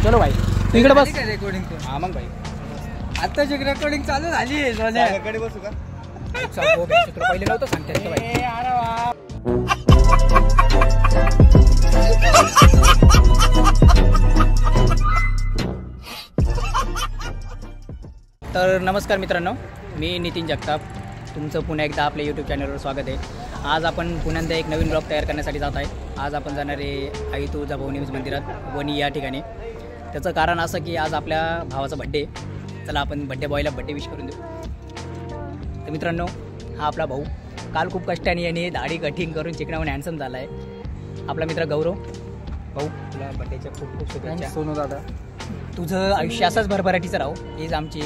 चलो भाई तू इकडे बस. रेकॉर्डिंग हा मग भाई आता जे रेकॉर्डिंग चालू झाली आहे बसू का पहिले नव्हतं सांगते भाई. तर नमस्कार मित्रांनो, मी नितीन जगताप, तुमचं पुन्हा एकदा आपल्या यूट्यूब चॅनलवर स्वागत आहे. आज आपण पुन्हा एक नवीन ब्लॉग तयार करण्यासाठी जात आहे. आज आपण जाणार आहे आई तुळजाभवानी मंदिरात वणी या ठिकाणी. त्याचं कारण असं की आज आपल्या भावाचा बड्डे. चला आपण बड्डे बॉयला बड्डे विश करून देऊ. तर मित्रांनो, हा आपला भाऊ काल खूप कष्टाने याने दाढी कटिंग करून चिकनावून हँडसम झाला आहे. आपला मित्र गौरव. भाऊ तुला बड्डेच्या खूप खूप शुभेच्छा. सोनू दादा, तुझं आयुष्य असंच भरभराटीचं राहो. हीच आमची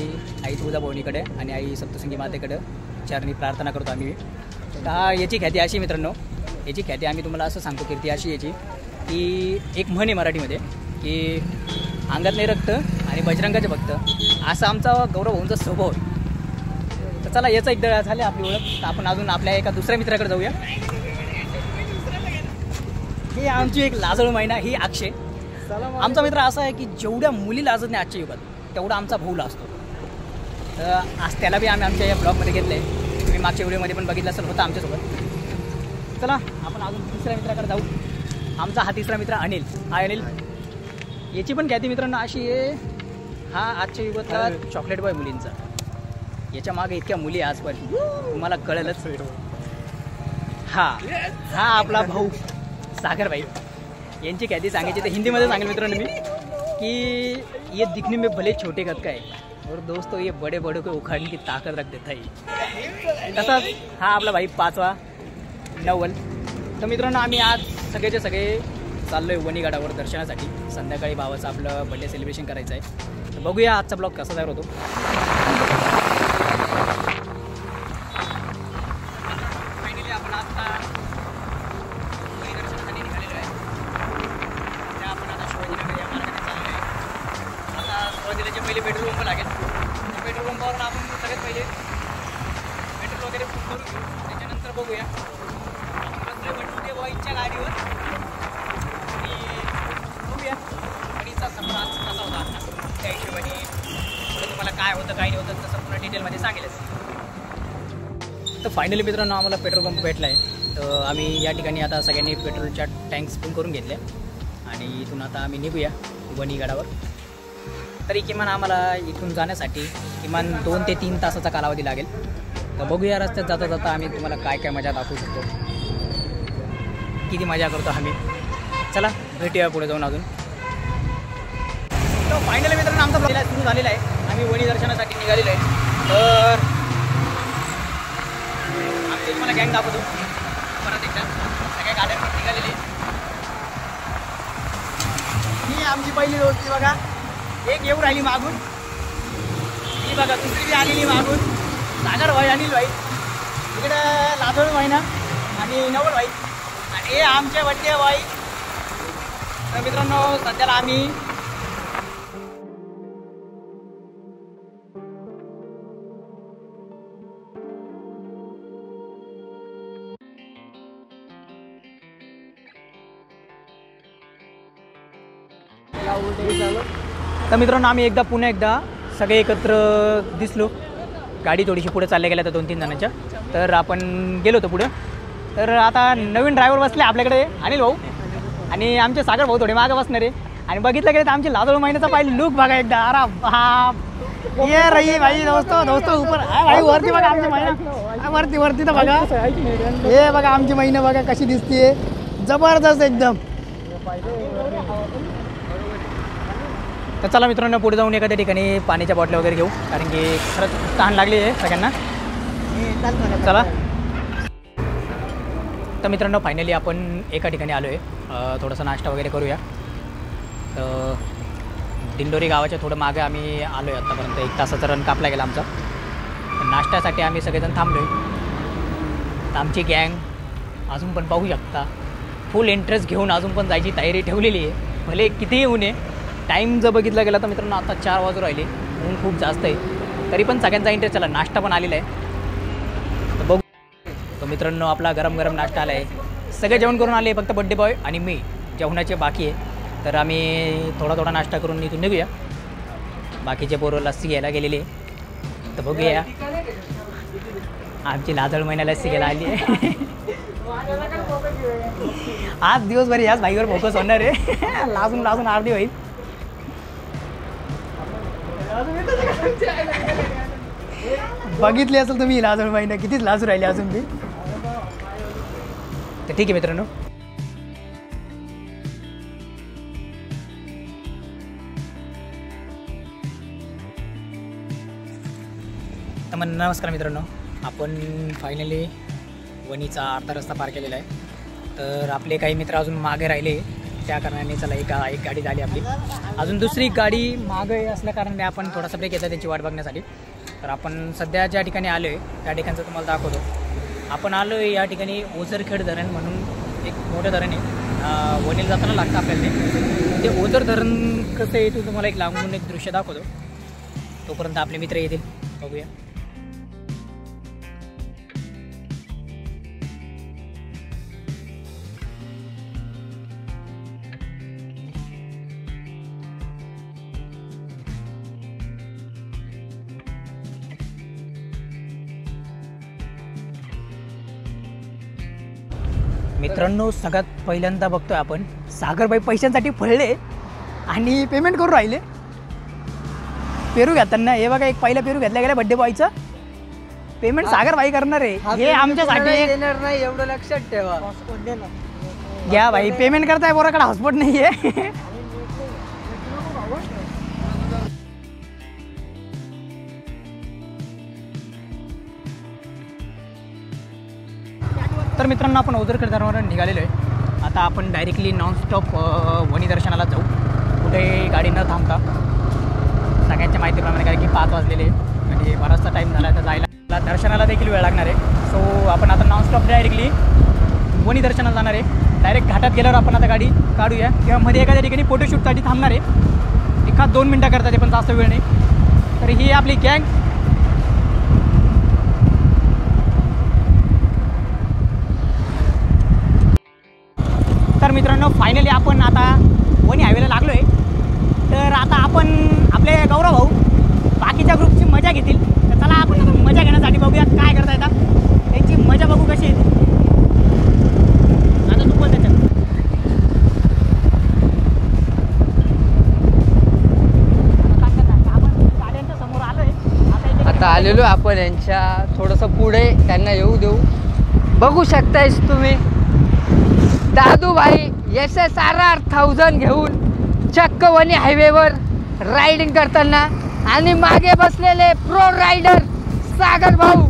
आई तुळजाभवानीकडे आणि आई सप्तशृंगी मातेकडे चरणी प्रार्थना करतो आम्ही. का याची ख्याती अशी मित्रांनो, याची ख्याती आम्ही तुम्हाला असं सांगतो, कीर्ती अशी याची की एक म्हण आहे मराठीमध्ये की अंगात नाही रक्त आणि बजरंगाचे भक्त, असा आमचा गौरव भाऊंचा स्वभाव आहे. तर चला याचा एकदा झाले आपली ओळख, तर आपण अजून आपल्या एका दुसऱ्या मित्राकडे जाऊया. ही आमची एक लाजळू महिना, ही अक्षय. आमचा मित्र असा आहे की जेवढ्या मुली लाजत नाही आजच्या युगात, तेवढा आमचा भाऊ लाजतो. तर आज त्याला बी आम्ही आमच्या या ब्लॉगमध्ये घेतलं आहे. तुम्ही मागच्या व्हिडिओमध्ये पण बघितलं असेल, होता आमच्यासोबत. चला आपण अजून तिसऱ्या मित्राकडे जाऊ. आमचा हा तिसरा मित्र अनिल. हाय अनिल. याची पण ख्याती मित्रांनो अशी आहे, हा आजच्या युगातला चॉकलेट बॉय मुलींचा. याच्या मागे इतक्या मुली आज पण तुम्हाला कळेलच. हा आपला भाऊ सागर भाई. यांची ख्याती सांगायची तर हिंदीमध्ये सांगेल मित्रांनो मी कि ये दिखने में भले छोटे कद का है और दोस्तों ये बड़े बड़े को उखाड़ने की ताकत रख देता है. तसाच हा आपला भाई पाचवा नवल. तर मित्रांनो, आम्ही आज सगळेचे सगळे चाललो आहे वणीगडावर दर्शनासाठी. संध्याकाळी भावाचं आपलं बड्डे सेलिब्रेशन करायचं आहे. तर बघूया आजचा ब्लॉग कसा तयार होतो. फायनली आपण आता वणी दर्शनासाठी निघालेलो आहे. त्या आपण आता शिवाजीनगर या मार्गाने चाललो आहे. आता सुरुवातीला जे पहिले पेट्रोल पंप लागेल, त्या पेट्रोल पंपावरून आपण सगळ्यात पहिले पेट्रोल वगैरे फुल करून घेऊ. त्याच्यानंतर बघूया बड्डे बॉयच्या गाडीवर आणि बघूया गाडीचा सफर आज कसा होता आता. त्या हिशोबाने पुढे तुम्हाला काय होतं काय नाही होतं तसं पुन्हा डिटेलमध्ये सांगेलच. तर फायनली मित्रांनो, आम्हाला पेट्रोल पंप भेटला आहे. तर आम्ही या ठिकाणी आता सगळ्यांनी पेट्रोलच्या टँक्स फुल करून घेतल्या आणि इथून आता आम्ही निघूया वणीगडावर. तरी किमान आम्हाला इथून जाण्यासाठी किमान 2 ते 3 तासाचा कालावधी लागेल. तर बघूया रस्त्यात जाता जाता आम्ही तुम्हाला काय काय मजा दाखवू शकतो, किती मजा करतो आम्ही. चला भेटूया पुढे जाऊन अजून. तर फायनली मित्रांनो, आमचा ब्लॉग सुरू झालेला आहे. आम्ही वणी दर्शनासाठी निघालेलो आहे. तर आम्ही तुम्हाला गँग दाखवतो परत एकदा. सगळ्या गाड्यांवर निघालेली. ही आमची पहिली दोस्ती बघा. एक येऊ राहिली मागून, ही बघा दुसरी बी आलेली मागून. सागर भाई, अनिल भाई, इकडे लाजोळ महिना आणि नवल भाई आणि हे आमचे बड्डे भाई. तर मित्रांनो, सध्याला आम्ही पुन्हा एकदा सगळे एकत्र दिसलो. गाडी थोडीशी पुढे चालल्या गेल्या तर 2-3 जणांच्या. तर आपण गेलो होतो पुढं. तर आता नवीन ड्रायव्हर बसले आपल्याकडे अनिल भाऊ आणि आमचे सागर भाऊ थोडे मागे बसणार आहे. आणि बघितलं गेलं तर आमची लाजोळ महिन्याचा पाहिजे लुक बघा एकदा. अरे बाप, ये रही भाई दोस्तों ऊपर. भाई वरती बघा आमची महिना, वरती तर बघा. हे बघा आमची महिना बघा कशी दिसते, जबरदस्त एकदम. तर चला मित्रांनो, पुढे जाऊन एखाद्या ठिकाणी पाण्याच्या बॉटल्या वगैरे घेऊ, कारण की खरंच तहान लागली आहे सगळ्यांना. चला. तर मित्रांनो, फायनली आपण एका ठिकाणी आलो आहे. थोडासा नाश्ता वगैरे करूया. तर दिंडोरी गावाच्या थोडं मागे आम्ही आलो आहे. आत्तापर्यंत 1 तासाचा रन कापला गेला आमचा. नाश्त्यासाठी आम्ही सगळेजण थांबलो आहे. आमची गँग अजून पण पाहू शकता फुल इंटरेस्ट घेऊन अजून पण जायची तयारी ठेवलेली आहे. भले कितीही ऊन आहे. टाईम जर बघितला गेला तर मित्रांनो आता 4 वाजू राहिले. ऊन खूप जास्त आहे, तरी पण सगळ्यांचा इंटरेस्ट. चला नाश्ता पण आलेला आहे. तर बघू. तर मित्रांनो, आपला गरम गरम नाश्ता आला आहे. सगळे जेवण करून आले, फक्त बड्डे बॉय आणि मी जेवणाचे बाकी आहे. तर आम्ही थोडा नाश्ता करून इथून निघूया. बाकीचे पोरं लस्सी घ्यायला गेलेले, तर बघूया. आमची लाजळ महिना लस्सी घ्यायला आली आहे. आज दिवसभर याच बाईकवर फोकस होणार आहे. लाजून अर्धी होईल. बघितले असेल तुम्ही लाजळ महिना कितीच लाजू राहिले अजून बी. तर ठीक आहे मित्रांनो, तर मग नमस्कार मित्रांनो, आपण फायनली वणीचा अर्धा रस्ता पार केलेला आहे. तर आपले काही मित्र अजून मागे राहिले, त्या कारणाने चला एक गाडी झाली आपली. अजून दुसरी गाडी मागे असल्या कारणाने आपण थोडासा ब्रेक घेतला त्यांची वाट बघण्यासाठी. तर आपण सध्या ज्या ठिकाणी आलो आहे त्या ठिकाणचं तुम्हाला दाखवतो. आपण आलो आहे या ठिकाणी ओझरखेड धरण म्हणून एक मोठं धरण आहे. वणीला जाताना लागतं आपल्याला ते ओझर धरण कसं आहे ते तुम्हाला एक लांबून एक दृश्य दाखवतो. तोपर्यंत आपले मित्र येतील, बघूया. मित्रांनो, सगळ्यात पहिल्यांदा बघतोय आपण सागरबाई पैशांसाठी पळले आणि पेमेंट करून राहिले. पेरू घेताना हे बघा, एक पहिला पेरू घेतला गेला बड्डे बॉयचं, पेमेंट सागरबाई करणार आहे. हे आमच्यासाठी येणार नाही एवढं लक्षात ठेवा. घ्या भाई, पेमेंट करताय, पोराकडे हॉटस्पॉट नाही आहे. तर मित्रांनो, आपण ओझरखेड धरणावर निघालेलो आहे. आता आपण डायरेक्टली नॉनस्टॉप वणी दर्शनाला जाऊ, कुठे गाडी न थांबता. सगळ्यांच्या माहितीप्रमाणे, कारण की 5 वाजलेले म्हणजे बराचसा टाईम झाला, तर जायला दर्शनाला देखील वेळ लागणार आहे. सो आपण आता नॉनस्टॉप डायरेक्टली वणी दर्शनाला जाणार आहे. डायरेक्ट घाटात गेल्यावर आपण आता गाडी काढूया, किंवा मध्ये एखाद्या ठिकाणी फोटोशूटसाठी थांबणार आहे. 1-2 मिनटं करतात ते, पण जास्त वेळ नाही. तर ही आपली गँग. तर मित्रांनो, फायनली आपण आता वणी हायवेला लागलो आहे. तर आता आपण आपले गौरव भाऊ बाकीच्या ग्रुपची मजा घेतील. तर चला आपण मजा घेण्यासाठी बघूया काय करता येतात, त्यांची मजा बघू कशी येते. आता तू बोल त्याच्यात. आपण गाड्यांच्या समोर आलो आहे. आता आलेलो आपण यांच्या थोडंसं पुढे, त्यांना येऊ देऊ. बघू शकतायस तुम्ही दादूभाई SSRR 1000 घेऊन चक्क वणी हायवेवर रायडिंग करताना, आणि मागे बसलेले प्रो रायडर सागर भाऊ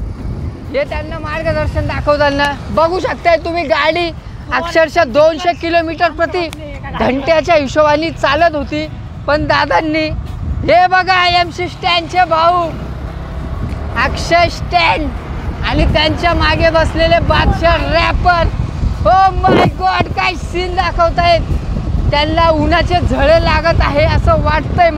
हे त्यांना मार्गदर्शन दाखवताना. बघू शकताय तुम्ही, गाडी अक्षरशः 200 किलोमीटर प्रति घंट्याच्या हिशोबाने चालत होती. पण दादांनी, हे बघा MC स्टँडचे भाऊ अक्षय स्टँड आणि त्यांच्या मागे बसलेले बादशाह रॅपर. हो माय गॉड, काय सीन दाखवतायत. त्यांना उन्हाचे झळे लागत आहे असं वाटतंय.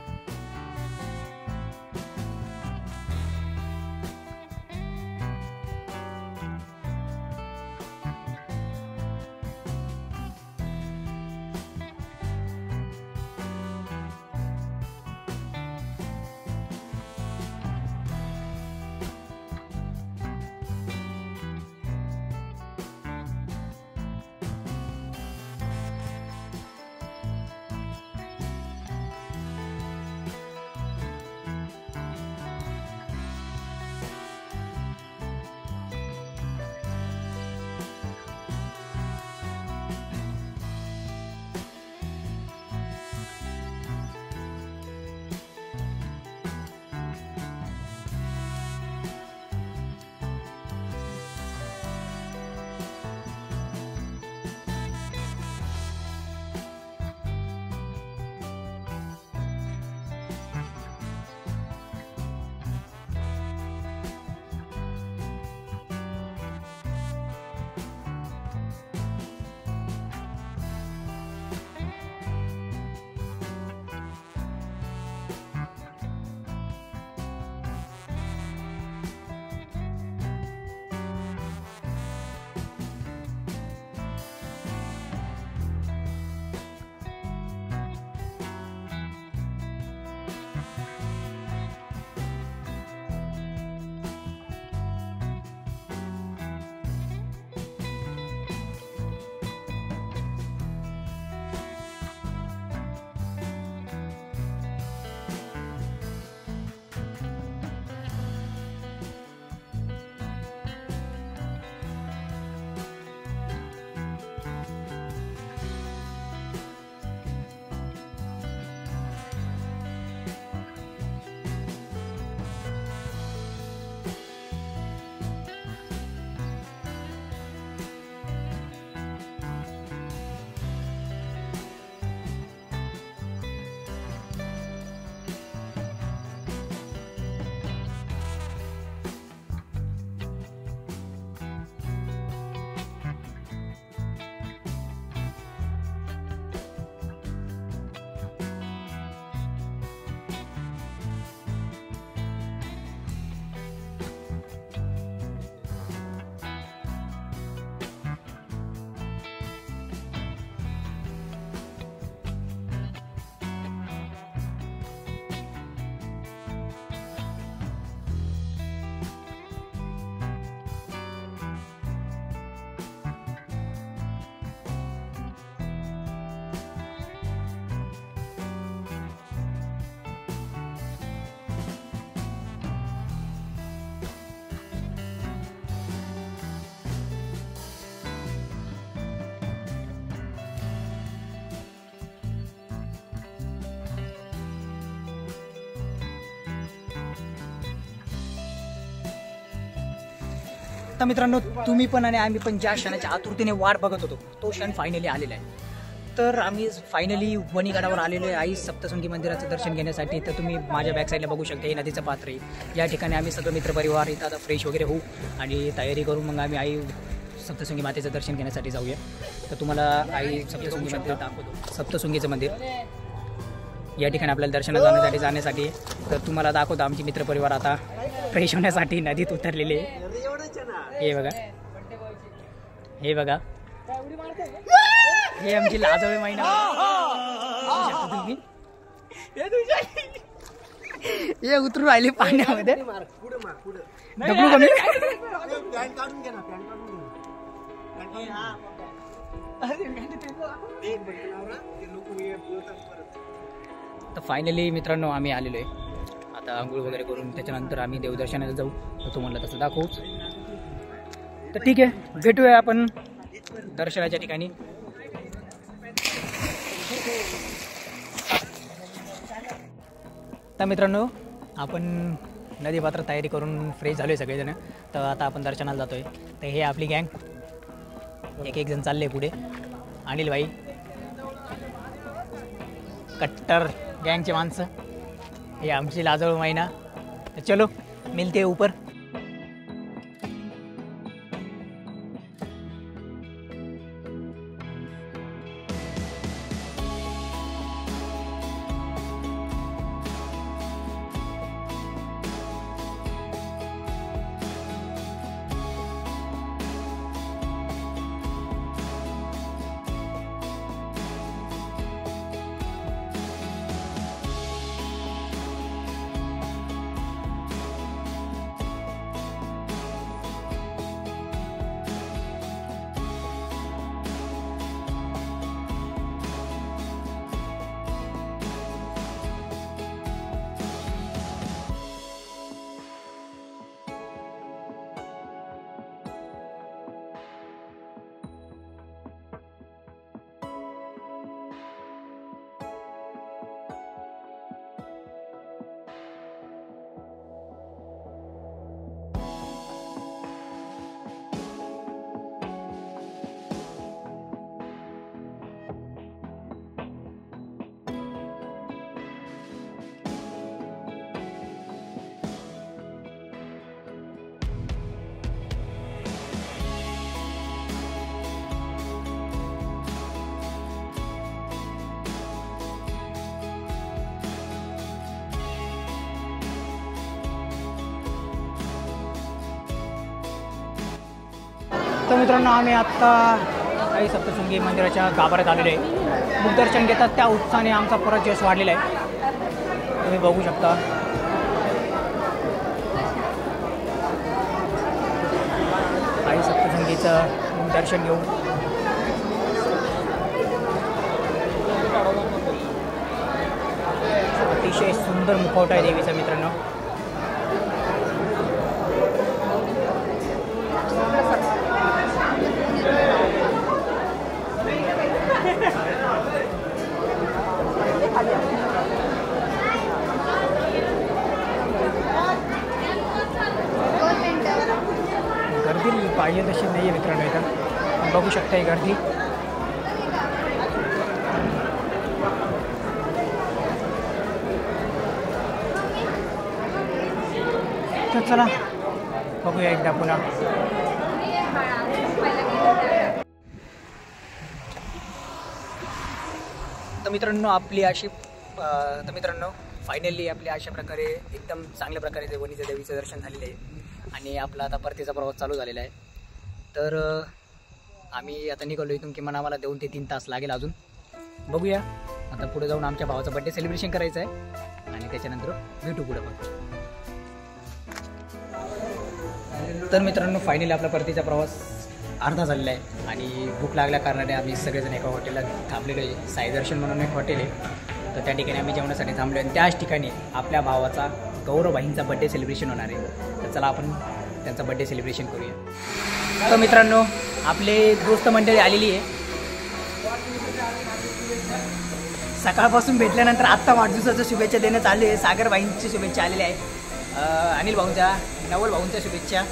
तर मित्रांनो, तुम्ही पण आणि आम्ही पण ज्या क्षणाच्या आतुरतेने वाट बघत होतो तो क्षण फायनली आलेला आहे. तर आम्ही फायनली वणीगडावर आलेलो आहे आई सप्तशृंगी मंदिराचं दर्शन घेण्यासाठी. तर तुम्ही माझ्या बॅक साईडला बघू शकता, हे नदीचं पात्र आहे. या ठिकाणी आम्ही सगळं मित्रपरिवार इथं आता फ्रेश वगैरे होऊ आणि तयारी करू, मग आम्ही आई सप्तशृंगी मातेचं दर्शन घेण्यासाठी जाऊया. तर तुम्हाला आई सप्तशृंगी मंदिर दाखवतो. सप्तशृंगीचं मंदिर या ठिकाणी आपल्याला दर्शनाला जाण्यासाठी तर तुम्हाला दाखवतो. आमची मित्रपरिवार आता फ्रेश होण्यासाठी नदीत उतरलेले. हे बघा, हे बघा, हे आमची लाजोळी महिना. हे उतरून राहिले पाण्यामध्ये. डबलू कमी तर फायनली मित्रांनो आम्ही आलेलो आहे. आता आंघोळ वगैरे करून त्याच्यानंतर आम्ही देवदर्शनाला जाऊ. तर तुम्हाला तसं दाखवूच. तर ठीक आहे, भेटूया आपण दर्शनाच्या ठिकाणी. तर मित्रांनो, आपण नदी पात्र तयारी करून फ्रेश झालो आहे सगळेजण. तर आता आपण दर्शनाला जातो आहे. तर हे आपली गँग, एक एक जण चालले पुढे. अनिल भाई, कट्टर गँगचे माणसं, हे आमची लाजोळ महिना. तर चलो मिलते ऊपर. तर मित्रांनो, आम्ही आत्ता आई सप्तशृंगी मंदिराच्या गाभाऱ्यात आलेलो आहे. मुखदर्शन घेतात त्या उत्साहाने आमचा परत जस वाढलेला आहे. तुम्ही बघू शकता. आई सप्तशृंगीचं मुखदर्शन घेऊ. अतिशय सुंदर मुखवटा आहे देवीचा मित्रांनो. गर्दी पाहिजे तशी नाही आहे मित्रांनो. इथं बघू शकता ही गर्दी. तर चला बघूया एकदा पुन्हा. तर मित्रांनो, फायनली आपल्या अशा प्रकारे एकदम चांगल्या प्रकारे ते वणीच्या देवीचं दर्शन झालेलं आहे आणि आपला आता परतीचा प्रवास चालू झालेला आहे. तर आम्ही आता निघालो इथून. किमान आम्हाला 2 ते 3 तास लागेल अजून. बघूया आता पुढे जाऊन आमच्या भावाचा बड्डे सेलिब्रेशन करायचं आहे आणि त्याच्यानंतर भेटू पुढे पण. तर मित्रांनो, फायनली आपला परतीचा प्रवास अर्धा झालेला आहे आणि भूक लागल्या कारणाने आम्ही सगळेजण एका हॉटेलला थांबलेलो आहे. साई दर्शन म्हणून एक हॉटेल आहे. तर त्या ठिकाणी आम्ही जेवणासाठी थांबलो आणि त्याच ठिकाणी आपल्या भावाचा गौरवभाईंचा बड्डे सेलिब्रेशन होणार आहे. तर चला आपण त्यांचा बड्डे सेलिब्रेशन करूया. तर मित्रांनो, आपले दोस्त मंडळी आलेली आहे. सकाळपासून भेटल्यानंतर आत्ता वाढदिवसाच्या शुभेच्छा देण्यात आले आहे. सागरबाईंची शुभेच्छा आलेल्या आहेत, अनिल भाऊंच्या, नवल भाऊंच्या शुभेच्छा.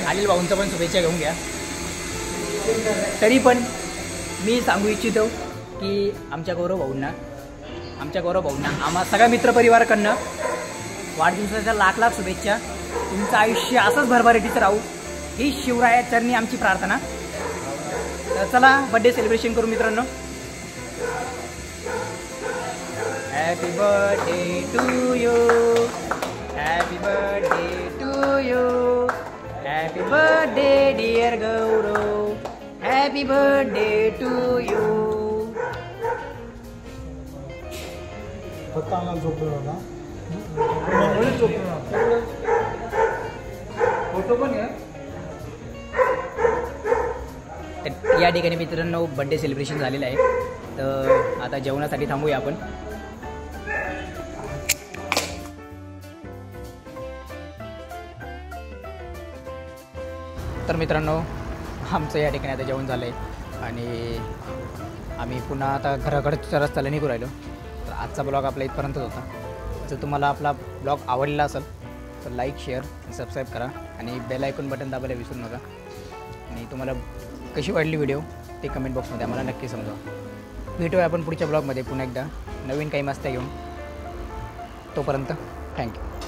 अनिल भाऊंचा पण शुभेच्छा घेऊन घ्या. तरी पण मी सांगू इच्छितो की आमच्या गौरव भाऊंना आम्हा सगळ्या मित्रपरिवाराकडनं वाढदिवसाच्या लाख लाख शुभेच्छा. तुमचं आयुष्य असंच भरभराटीचं राहू ही शिवरायाचरणी आमची प्रार्थना. तर चला बड्डे सेलिब्रेशन करू मित्रांनो. Happy birthday to you, happy birthday to you, happy birthday dear Gaurav, happy birthday to you. Photo पण या ठिकाणी मित्रांनो बड्डे सेलिब्रेशन झालेलं आहे. तर आता जेवणासाठी थांबूया आपण. तर मित्रांनो आमचं या ठिकाणी आता जेवण झालं आहे आणि आम्ही पुन्हा आता घराकडच्या रस्त्याला निघू राहिलो. तर आजचा ब्लॉग आपला इथपर्यंतच होता. जर तुम्हाला आपला ब्लॉग आवडला असेल तर लाईक शेअर आणि सबस्क्राईब करा आणि बेल आयकॉन बटन दाबायला विसरू नका. आणि तुम्हाला कशी वाटली व्हिडिओ ते कमेंट बॉक्समध्ये आम्हाला नक्की समजा. भेटूया आपण पुढच्या ब्लॉगमध्ये पुन्हा एकदा नवीन काही मस्त्या घेऊन. तोपर्यंत थँक्यू.